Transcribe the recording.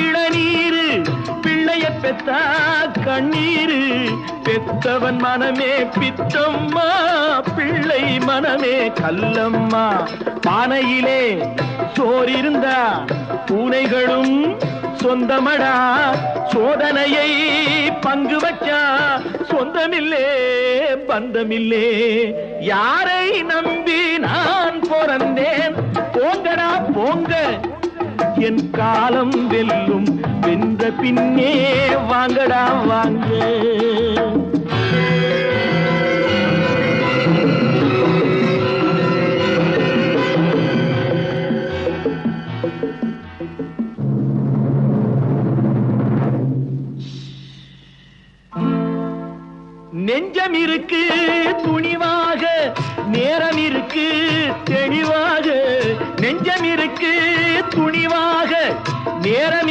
இளநீரு பிள்ளைய பெத்தா கண்ணீரு பெத்தவன் மனமே பித்தம்மா பிள்ளை மனமே கல்லம்மா பானையிலே சோறிருந்தா பூனைகளும் சொந்தமடா சோதனையை பங்கு வச்சா சொந்தமில்லே பந்தமில்லே யாரை நம்பி நான் பிறந்தேன் போங்கடா போங்க என் காலம் வெல்லும் வென்ற பின்னே வாங்கடா வாங்க நெஞ்சம் இருக்கு துணிவாக நேரம் இருக்கு தெளிவாக நெஞ்சம் இருக்கு துணிவாக நேரம்